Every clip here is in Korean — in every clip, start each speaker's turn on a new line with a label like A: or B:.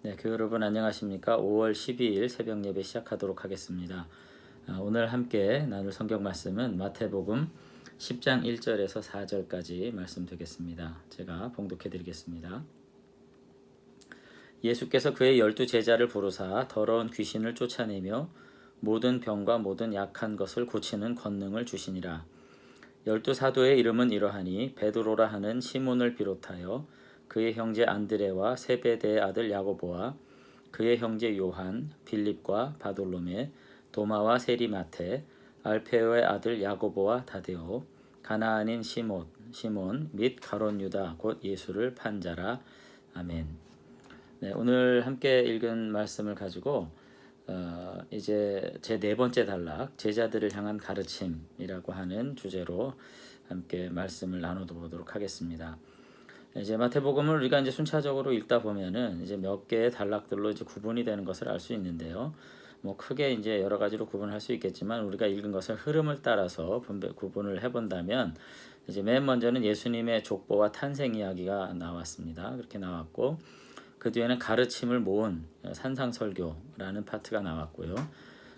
A: 네, 교회 여러분 안녕하십니까? 5월 12일 새벽 예배 시작하도록 하겠습니다. 오늘 함께 나눌 성경 말씀은 마태복음 10장 1절에서 4절까지 말씀 되겠습니다. 제가 봉독해 드리겠습니다. 예수께서 그의 12제자를 부르사 더러운 귀신을 쫓아내며 모든 병과 모든 약한 것을 고치는 권능을 주시니라. 12사도의 이름은 이러하니 베드로라 하는 시몬을 비롯하여 그의 형제 안드레와 세베대의 아들 야고보와 그의 형제 요한, 빌립과 바돌로메, 도마와 세리마테, 알페오의 아들 야고보와 다데오, 가나안인 시몬 및 가롯 유다 곧 예수를 판 자라. 아멘. 네, 오늘 함께 읽은 말씀을 가지고 이제 제 네 번째 단락 제자들을 향한 가르침이라고 하는 주제로 함께 말씀을 나눠보도록 하겠습니다. 이제 마태복음을 우리가 이제 순차적으로 읽다 보면은 이제 몇 개의 단락들로 이제 구분이 되는 것을 알 수 있는데요. 뭐 크게 이제 여러 가지로 구분할 수 있겠지만 우리가 읽은 것을 흐름을 따라서 구분을 해본다면 이제 맨 먼저는 예수님의 족보와 탄생 이야기가 나왔습니다. 그렇게 나왔고 그 뒤에는 가르침을 모은 산상설교라는 파트가 나왔고요.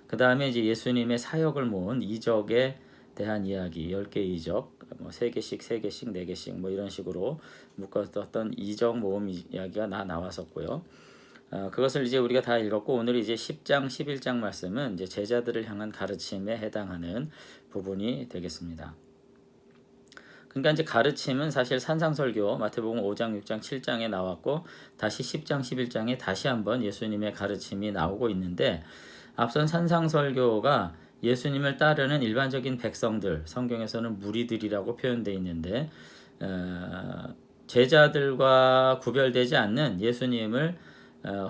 A: 그 다음에 이제 예수님의 사역을 모은 이적에 대한 이야기, 10개 이적, 뭐 3개씩, 4개씩 뭐 이런 식으로 묶었던 이적 모음 이야기가 나왔었고요. 그것을 이제 우리가 다 읽었고 오늘 이제 10장, 11장 말씀은 이제 제자들을 향한 가르침에 해당하는 부분이 되겠습니다. 그러니까 이제 가르침은 사실 산상설교 마태복음 5장, 6장, 7장에 나왔고 다시 10장, 11장에 다시 한번 예수님의 가르침이 나오고 있는데 앞선 산상설교가 예수님을 따르는 일반적인 백성들, 성경에서는 무리들이라고 표현되어 있는데 제자들과 구별되지 않는 예수님을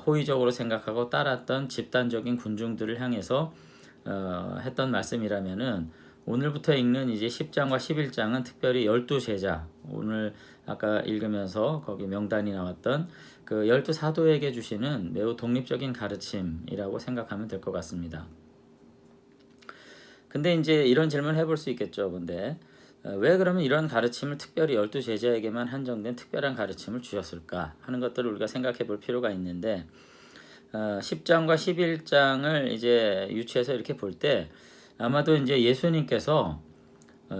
A: 호의적으로 생각하고 따랐던 집단적인 군중들을 향해서 했던 말씀이라면은 오늘부터 읽는 이제 10장과 11장은 특별히 12제자, 오늘 아까 읽으면서 거기 명단이 나왔던 그 12사도에게 주시는 매우 독립적인 가르침이라고 생각하면 될 것 같습니다. 근데 이제 이런 질문을 해볼 수 있겠죠. 근데 왜 그러면 이런 가르침을 특별히 12제자에게만 한정된 특별한 가르침을 주셨을까 하는 것들을 우리가 생각해 볼 필요가 있는데 10장과 11장을 이제 유추해서 이렇게 볼 때 아마도 이제 예수님께서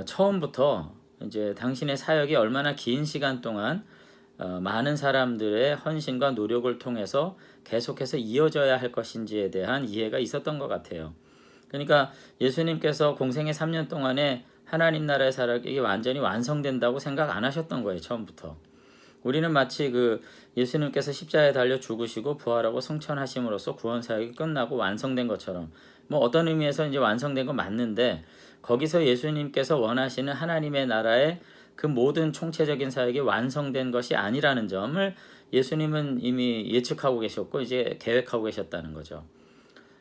A: 처음부터 이제 당신의 사역이 얼마나 긴 시간 동안 많은 사람들의 헌신과 노력을 통해서 계속해서 이어져야 할 것인지에 대한 이해가 있었던 것 같아요. 그러니까 예수님께서 공생의 3년 동안에 하나님 나라의 사역이 완전히 완성된다고 생각 안 하셨던 거예요. 처음부터. 우리는 마치 그 예수님께서 십자가에 달려 죽으시고 부활하고 승천하심으로써 구원 사역이 끝나고 완성된 것처럼 뭐 어떤 의미에서 이제 완성된 건 맞는데 거기서 예수님께서 원하시는 하나님의 나라의 그 모든 총체적인 사역이 완성된 것이 아니라는 점을 예수님은 이미 예측하고 계셨고 이제 계획하고 계셨다는 거죠.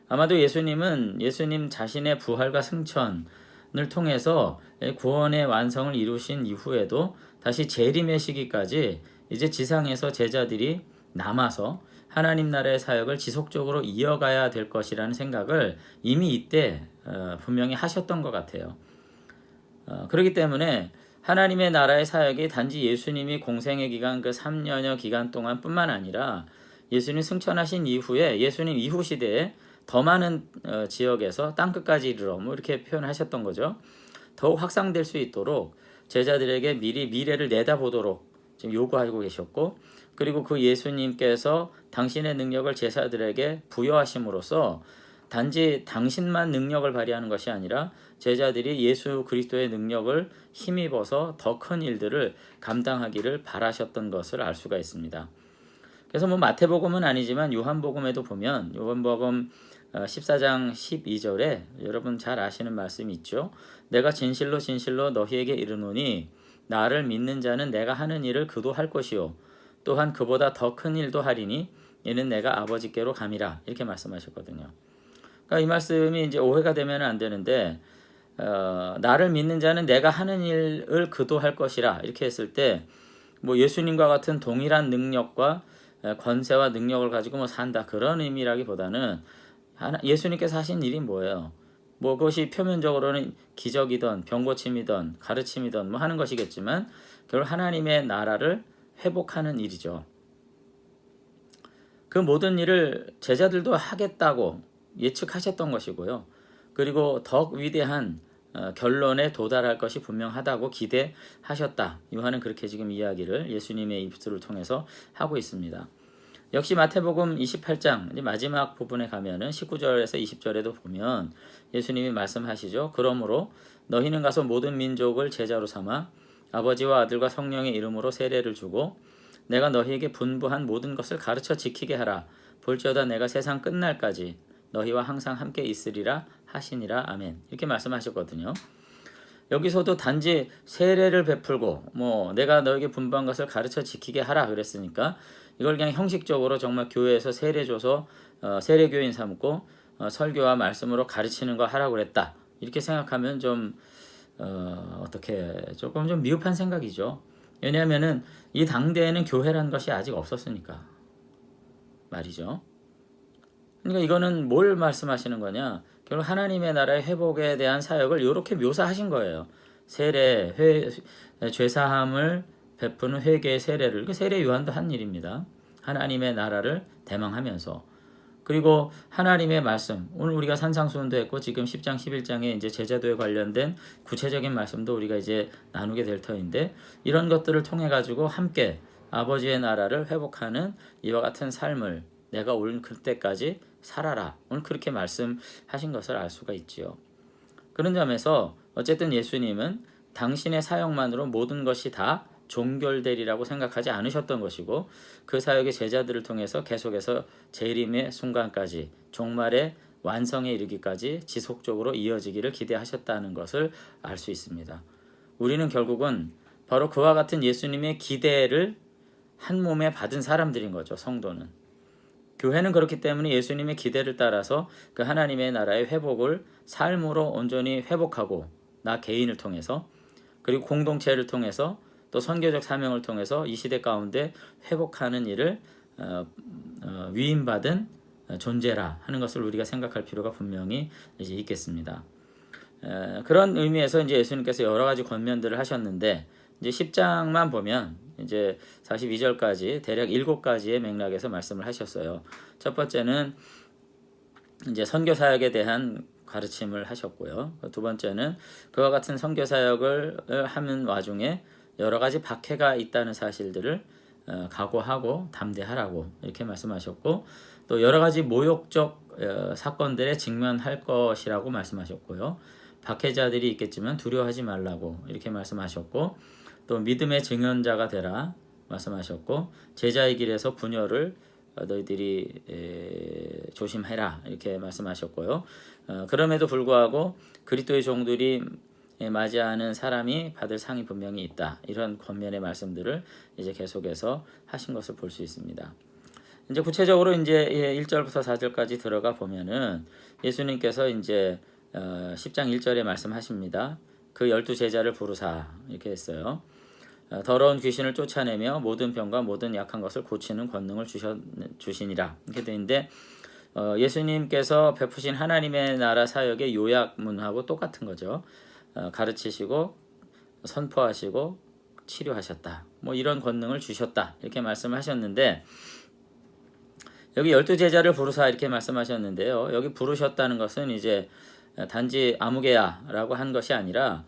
A: 아마도 예수님은 예수님 자신의 부활과 승천을 통해서 구원의 완성을 이루신 이후에도 다시 재림의 시기까지 이제 지상에서 제자들이 남아서 하나님 나라의 사역을 지속적으로 이어가야 될 것이라는 생각을 이미 이때 분명히 하셨던 것 같아요. 그렇기 때문에 하나님의 나라의 사역이 단지 예수님이 공생의 기간 그 3년여 기간 동안 뿐만 아니라 예수님 승천하신 이후에 예수님 이후 시대에 더 많은 지역에서 땅끝까지 이르러 뭐 이렇게 표현하셨던 거죠. 더욱 확산될 수 있도록 제자들에게 미리 미래를 내다보도록 지금 요구하고 계셨고 그리고 그 예수님께서 당신의 능력을 제자들에게 부여하심으로써 단지 당신만 능력을 발휘하는 것이 아니라 제자들이 예수 그리스도의 능력을 힘입어서 더 큰 일들을 감당하기를 바라셨던 것을 알 수가 있습니다. 그래서 뭐 마태복음은 아니지만 요한복음에도 보면 요한복음 14장 12절에 여러분 잘 아시는 말씀이 있죠. 내가 진실로 진실로 너희에게 이르노니 나를 믿는 자는 내가 하는 일을 그도 할 것이요 또한 그보다 더 큰 일도 하리니 이는 내가 아버지께로 감이라 이렇게 말씀하셨거든요. 그러니까 이 말씀이 이제 오해가 되면 안 되는데 나를 믿는 자는 내가 하는 일을 그도 할 것이라 이렇게 했을 때 뭐 예수님과 같은 동일한 능력과 권세와 능력을 가지고 뭐 산다 그런 의미라기보다는 예수님께서 하신 일이 뭐예요? 뭐 그것이 표면적으로는 기적이든 병고침이든 가르침이든 뭐 하는 것이겠지만 결국 하나님의 나라를 회복하는 일이죠. 그 모든 일을 제자들도 하겠다고 예측하셨던 것이고요. 그리고 더 위대한 결론에 도달할 것이 분명하다고 기대하셨다. 요한은 그렇게 지금 이야기를 예수님의 입술을 통해서 하고 있습니다. 역시 마태복음 28장 마지막 부분에 가면은 19절에서 20절에도 보면 예수님이 말씀하시죠. 그러므로 너희는 가서 모든 민족을 제자로 삼아 아버지와 아들과 성령의 이름으로 세례를 주고 내가 너희에게 분부한 모든 것을 가르쳐 지키게 하라. 볼지어다 내가 세상 끝날까지 너희와 항상 함께 있으리라 하시니라. 아멘. 이렇게 말씀하셨거든요. 여기서도 단지 세례를 베풀고 내가 너에게 분부한 것을 가르쳐 지키게 하라 그랬으니까 이걸 그냥 형식적으로 정말 교회에서 세례 줘서 세례교인 삼고 설교와 말씀으로 가르치는 거 하라고 그랬다. 이렇게 생각하면 좀 어떻게 조금 좀 미흡한 생각이죠. 왜냐하면은 이 당대에는 교회라는 것이 아직 없었으니까 말이죠. 그러니까 이거는 뭘 말씀하시는 거냐? 결국 하나님의 나라의 회복에 대한 사역을 이렇게 묘사하신 거예요. 세례, 죄사함을 베푸는 회개의 세례를, 세례 요한도 한 일입니다. 하나님의 나라를 대망하면서. 그리고 하나님의 말씀, 오늘 우리가 산상수훈도 했고 지금 10장 11장에 이제 제자도에 관련된 구체적인 말씀도 우리가 이제 나누게 될 터인데 이런 것들을 통해 가지고 함께 아버지의 나라를 회복하는 이와 같은 삶을 내가 올 그때까지 살아라. 오늘 그렇게 말씀하신 것을 알 수가 있지요. 그런 점에서 어쨌든 예수님은 당신의 사역만으로 모든 것이 다 종결되리라고 생각하지 않으셨던 것이고 그 사역의 제자들을 통해서 계속해서 재림의 순간까지 종말의 완성에 이르기까지 지속적으로 이어지기를 기대하셨다는 것을 알 수 있습니다. 우리는 결국은 바로 그와 같은 예수님의 기대를 한 몸에 받은 사람들인 거죠. 성도는. 교회는 그렇기 때문에 예수님의 기대를 따라서 그 하나님의 나라의 회복을 삶으로 온전히 회복하고 나 개인을 통해서 그리고 공동체를 통해서 또 선교적 사명을 통해서 이 시대 가운데 회복하는 일을 위임받은 존재라 하는 것을 우리가 생각할 필요가 분명히 이제 있겠습니다. 그런 의미에서 이제 예수님께서 여러 가지 권면들을 하셨는데 이제 10장만 보면 이제 42절까지 대략 7가지의 맥락에서 말씀을 하셨어요. 첫 번째는 이제 선교 사역에 대한 가르침을 하셨고요. 두 번째는 그와 같은 선교 사역을 하는 와중에 여러 가지 박해가 있다는 사실들을 각오하고 담대하라고 이렇게 말씀하셨고 또 여러 가지 모욕적 사건들에 직면할 것이라고 말씀하셨고요. 박해자들이 있겠지만 두려워하지 말라고 이렇게 말씀하셨고 또 믿음의 증언자가 되라 말씀하셨고 제자의 길에서 분열을 너희들이 조심해라 이렇게 말씀하셨고요. 그럼에도 불구하고 그리스도의 종들이 맞이하는 사람이 받을 상이 분명히 있다. 이런 권면의 말씀들을 이제 계속해서 하신 것을 볼 수 있습니다. 이제 구체적으로 이제 1절부터 4절까지 들어가 보면은 예수님께서 이제 10장 1절에 말씀하십니다. 그 12 제자를 부르사 이렇게 했어요. 더러운 귀신을 쫓아내며 모든 병과 모든 약한 것을 고치는 권능을 주시니라 이렇게 되는데 예수님께서 베푸신 하나님의 나라 사역의 요약문하고 똑같은 거죠. 가르치시고 선포하시고 치료하셨다. 이런 권능을 주셨다. 이렇게 말씀하셨는데 여기 12 제자를 부르사 이렇게 말씀하셨는데요. 여기 부르셨다는 것은 이제 단지 아무개야라고 한 것이 아니라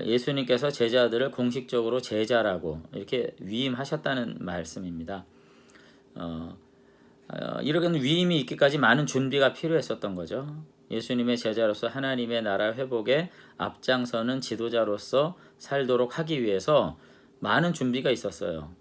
A: 예수님께서 제자들을 공식적으로 제자라고 이렇게 위임하셨다는 말씀입니다. 이런 위임이 있기까지 많은 준비가 필요했었던 거죠. 예수님의 제자로서 하나님의 나라 회복에 앞장서는 지도자로서 살도록 하기 위해서 많은 준비가 있었어요.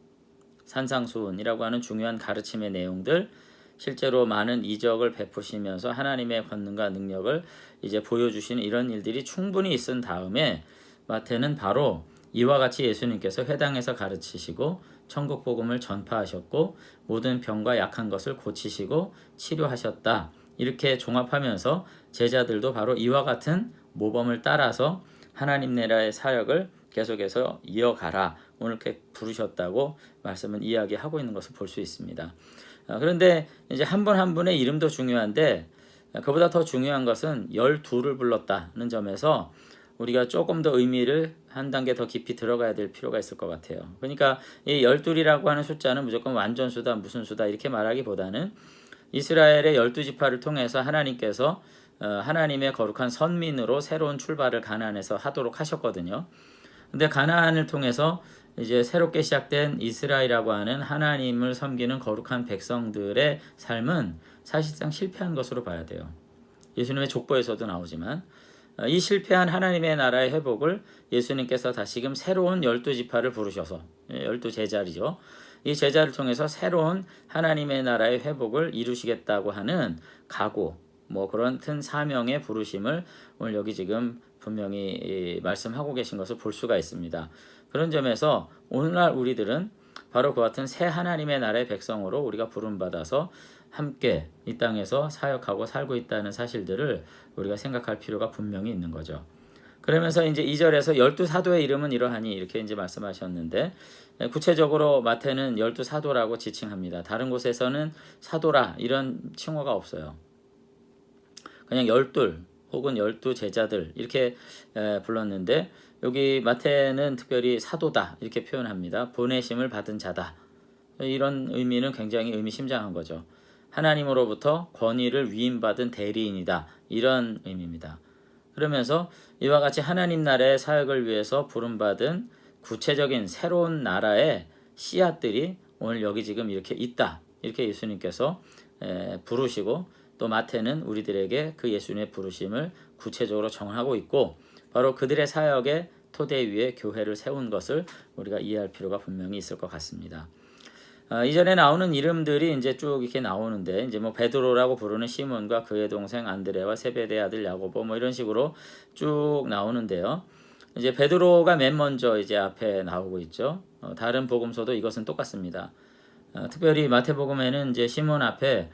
A: 산상수훈이라고 하는 중요한 가르침의 내용들, 실제로 많은 이적을 베푸시면서 하나님의 권능과 능력을 이제 보여주시는 이런 일들이 충분히 있은 다음에 마태는 바로 이와 같이 예수님께서 회당에서 가르치시고 천국 복음을 전파하셨고 모든 병과 약한 것을 고치시고 치료하셨다. 이렇게 종합하면서 제자들도 바로 이와 같은 모범을 따라서 하나님 나라의 사역을 계속해서 이어가라. 오늘 이렇게 부르셨다고 말씀은 이야기하고 있는 것을 볼 수 있습니다. 그런데 이제 한 분 한 분의 이름도 중요한데 그보다 더 중요한 것은 12를 불렀다는 점에서 우리가 조금 더 의미를 한 단계 더 깊이 들어가야 될 필요가 있을 것 같아요. 그러니까 이 12이라고 하는 숫자는 무조건 완전수다 무슨 수다 이렇게 말하기보다는 이스라엘의 12지파를 통해서 하나님께서 하나님의 거룩한 선민으로 새로운 출발을 가나안에서 하도록 하셨거든요. 근데 가나안을 통해서 이제 새롭게 시작된 이스라엘이라고 하는 하나님을 섬기는 거룩한 백성들의 삶은 사실상 실패한 것으로 봐야 돼요. 예수님의 족보에서도 나오지만 이 실패한 하나님의 나라의 회복을 예수님께서 다시금 새로운 12지파를 부르셔서 12제자리죠. 이 제자를 통해서 새로운 하나님의 나라의 회복을 이루시겠다고 하는 각오, 뭐 그런 큰 사명의 부르심을 오늘 여기 지금 분명히 말씀하고 계신 것을 볼 수가 있습니다. 그런 점에서 오늘날 우리들은 바로 그 같은 새 하나님의 나라의 백성으로 우리가 부름받아서 함께 이 땅에서 사역하고 살고 있다는 사실들을 우리가 생각할 필요가 분명히 있는 거죠. 그러면서 이제 2절에서 12사도의 이름은 이러하니 이렇게 이제 말씀하셨는데 구체적으로 마태는 12사도라고 지칭합니다. 다른 곳에서는 사도라 이런 칭호가 없어요. 그냥 12 혹은 12제자들 이렇게 불렀는데 여기 마태는 특별히 사도다 이렇게 표현합니다. 보내심을 받은 자다. 이런 의미는 굉장히 의미심장한 거죠. 하나님으로부터 권위를 위임받은 대리인이다. 이런 의미입니다. 그러면서 이와 같이 하나님 나라의 사역을 위해서 부름받은 구체적인 새로운 나라의 씨앗들이 오늘 여기 지금 이렇게 있다. 이렇게 예수님께서 부르시고 또 마태는 우리들에게 그 예수님의 부르심을 구체적으로 정하고 있고 바로 그들의 사역의 토대 위에 교회를 세운 것을 우리가 이해할 필요가 분명히 있을 것 같습니다. 이전에 나오는 이름들이 이제 쭉 이렇게 나오는데 이제 뭐 베드로라고 부르는 시몬과 그의 동생 안드레와 세베대의 아들 야고보 뭐 이런 식으로 쭉 나오는데요. 이제 베드로가 맨 먼저 이제 앞에 나오고 있죠. 다른 복음서도 이것은 똑같습니다. 특별히 마태복음에는 이제 시몬 앞에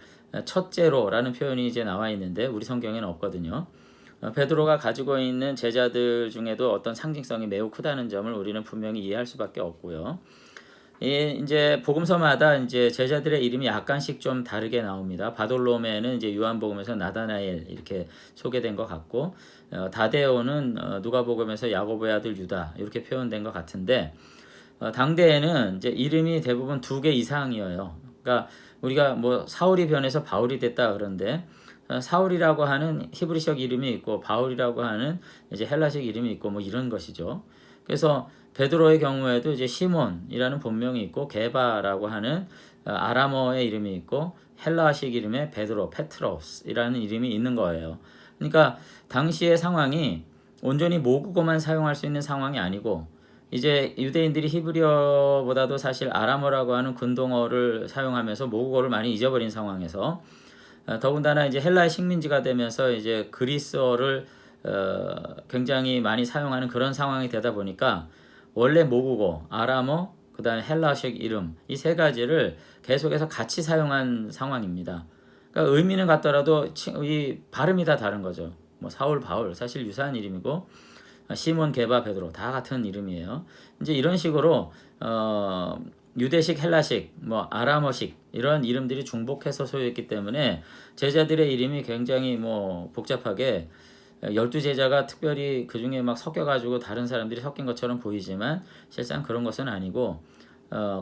A: 첫째로라는 표현이 이제 나와 있는데 우리 성경에는 없거든요. 베드로가 가지고 있는 제자들 중에도 어떤 상징성이 매우 크다는 점을 우리는 분명히 이해할 수밖에 없고요. 이제 복음서마다 이제 제자들의 이름이 약간씩 좀 다르게 나옵니다. 바돌로메는 이제 요한복음에서 나다나엘 이렇게 소개된 것 같고, 다데오는 누가복음에서 야고보의 아들 유다 이렇게 표현된 것 같은데, 당대에는 이제 이름이 대부분 2개 이상이에요. 그러니까 우리가 뭐 사울이 변해서 바울이 됐다 그런데 사울이라고 하는 히브리식 이름이 있고 바울이라고 하는 이제 헬라식 이름이 있고 뭐 이런 것이죠. 그래서 베드로의 경우에도 이제 시몬이라는 본명이 있고 게바라고 하는 아람어의 이름이 있고 헬라식 이름의 베드로, 페트로스이라는 이름이 있는 거예요. 그러니까 당시의 상황이 온전히 모국어만 사용할 수 있는 상황이 아니고 이제 유대인들이 히브리어보다도 사실 아람어라고 하는 근동어를 사용하면서 모국어를 많이 잊어버린 상황에서 더군다나 이제 헬라의 식민지가 되면서 이제 그리스어를 굉장히 많이 사용하는 그런 상황이 되다 보니까 원래 모국어, 아람어, 그 다음에 헬라식 이름 이 세 가지를 계속해서 같이 사용한 상황입니다. 그러니까 의미는 같더라도 이 발음이 다 다른 거죠. 뭐 사울, 바울 사실 유사한 이름이고 시몬, 게바, 베드로 다 같은 이름이에요. 이제 이런 식으로 유대식, 헬라식, 뭐 아람어식 이런 이름들이 중복해서 소유했기 때문에 제자들의 이름이 굉장히 뭐 복잡하게 12제자가 특별히 그 중에 막 섞여가지고 다른 사람들이 섞인 것처럼 보이지만 실상 그런 것은 아니고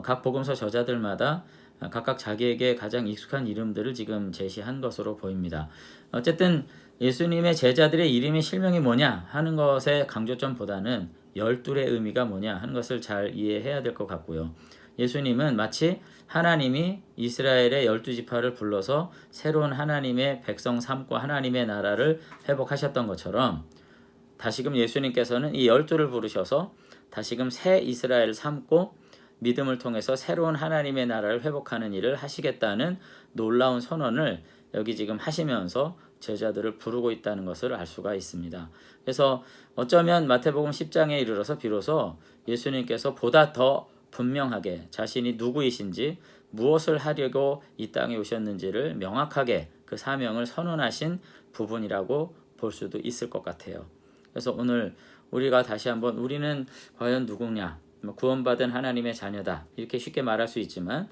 A: 각 복음서 저자들마다 각각 자기에게 가장 익숙한 이름들을 지금 제시한 것으로 보입니다. 어쨌든 예수님의 제자들의 이름의 실명이 뭐냐 하는 것의 강조점보다는 12의 의미가 뭐냐 하는 것을 잘 이해해야 될 것 같고요. 예수님은 마치 하나님이 이스라엘의 12지파를 불러서 새로운 하나님의 백성 삼고 하나님의 나라를 회복하셨던 것처럼 다시금 예수님께서는 이 12를 부르셔서 다시금 새 이스라엘을 삼고 믿음을 통해서 새로운 하나님의 나라를 회복하는 일을 하시겠다는 놀라운 선언을 여기 지금 하시면서 제자들을 부르고 있다는 것을 알 수가 있습니다. 그래서 어쩌면 마태복음 10장에 이르러서 비로소 예수님께서 보다 더 분명하게 자신이 누구이신지 무엇을 하려고 이 땅에 오셨는지를 명확하게 그 사명을 선언하신 부분이라고 볼 수도 있을 것 같아요. 그래서 오늘 우리가 다시 한번 우리는 과연 누구냐, 구원받은 하나님의 자녀다 이렇게 쉽게 말할 수 있지만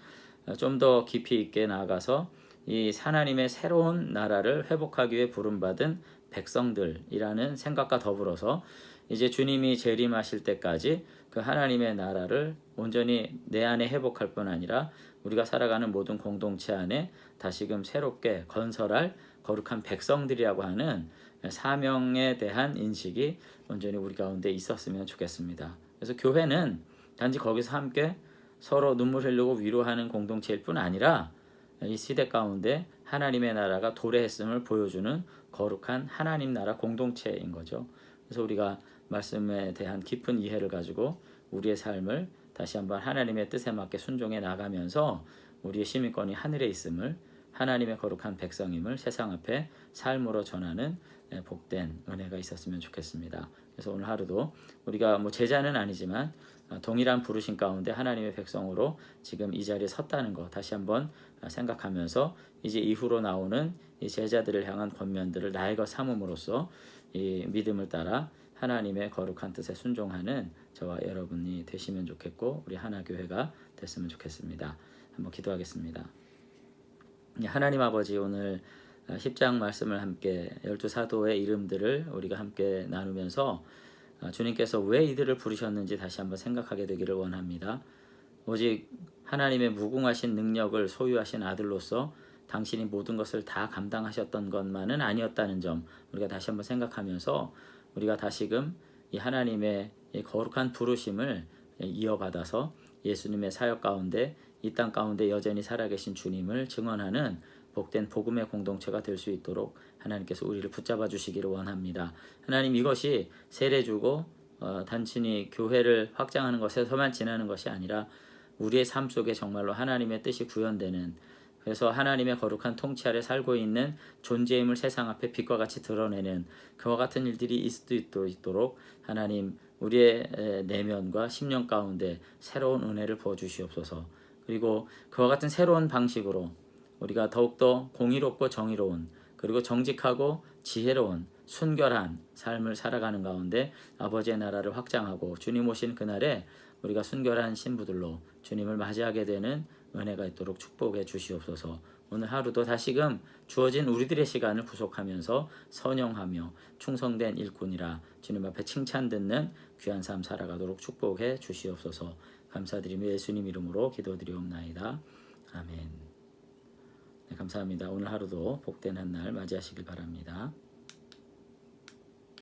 A: 좀 더 깊이 있게 나아가서 이 하나님의 새로운 나라를 회복하기 위해 부름받은 백성들이라는 생각과 더불어서 이제 주님이 재림하실 때까지 그 하나님의 나라를 온전히 내 안에 회복할 뿐 아니라 우리가 살아가는 모든 공동체 안에 다시금 새롭게 건설할 거룩한 백성들이라고 하는 사명에 대한 인식이 온전히 우리 가운데 있었으면 좋겠습니다. 그래서 교회는 단지 거기서 함께 서로 눈물 흘리고 위로하는 공동체일 뿐 아니라 이 시대 가운데 하나님의 나라가 도래했음을 보여주는 거룩한 하나님 나라 공동체인 거죠. 그래서 우리가 말씀에 대한 깊은 이해를 가지고 우리의 삶을 다시 한번 하나님의 뜻에 맞게 순종해 나가면서 우리의 시민권이 하늘에 있음을, 하나님의 거룩한 백성임을 세상 앞에 삶으로 전하는 복된 은혜가 있었으면 좋겠습니다. 그래서 오늘 하루도 우리가 제자는 아니지만 동일한 부르심 가운데 하나님의 백성으로 지금 이 자리에 섰다는 거 다시 한번 생각하면서 이제 이후로 나오는 이 제자들을 향한 권면들을 나의 것 삼음으로써 이 믿음을 따라 하나님의 거룩한 뜻에 순종하는 저와 여러분이 되시면 좋겠고 우리 하나교회가 됐으면 좋겠습니다. 한번 기도하겠습니다. 하나님 아버지, 오늘 10장 말씀을 함께 12사도의 이름들을 우리가 함께 나누면서 주님께서 왜 이들을 부르셨는지 다시 한번 생각하게 되기를 원합니다. 오직 하나님의 무궁하신 능력을 소유하신 아들로서 당신이 모든 것을 다 감당하셨던 것만은 아니었다는 점 우리가 다시 한번 생각하면서 우리가 다시금 이 하나님의 이 거룩한 부르심을 이어받아서 예수님의 사역 가운데 이 땅 가운데 여전히 살아계신 주님을 증언하는 복된 복음의 공동체가 될 수 있도록 하나님께서 우리를 붙잡아 주시기를 원합니다. 하나님, 이것이 세례 주고 단순히 교회를 확장하는 것에서만 지나는 것이 아니라 우리의 삶 속에 정말로 하나님의 뜻이 구현되는, 그래서 하나님의 거룩한 통치 아래 살고 있는 존재임을 세상 앞에 빛과 같이 드러내는 그와 같은 일들이 있을 수 있도록 하나님, 우리의 내면과 심령 가운데 새로운 은혜를 부어주시옵소서. 그리고 그와 같은 새로운 방식으로 우리가 더욱더 공의롭고 정의로운, 그리고 정직하고 지혜로운 순결한 삶을 살아가는 가운데 아버지의 나라를 확장하고 주님 오신 그날에 우리가 순결한 신부들로 주님을 맞이하게 되는 은혜가 있도록 축복해 주시옵소서. 오늘 하루도 다시금 주어진 우리들의 시간을 구속하면서 선영하며 충성된 일꾼이라 주님 앞에 칭찬 듣는 귀한 삶 살아가도록 축복해 주시옵소서. 감사드리며 예수님 이름으로 기도드리옵나이다. 아멘. 네, 감사합니다. 오늘 하루도 복된 한 날 맞이하시길 바랍니다.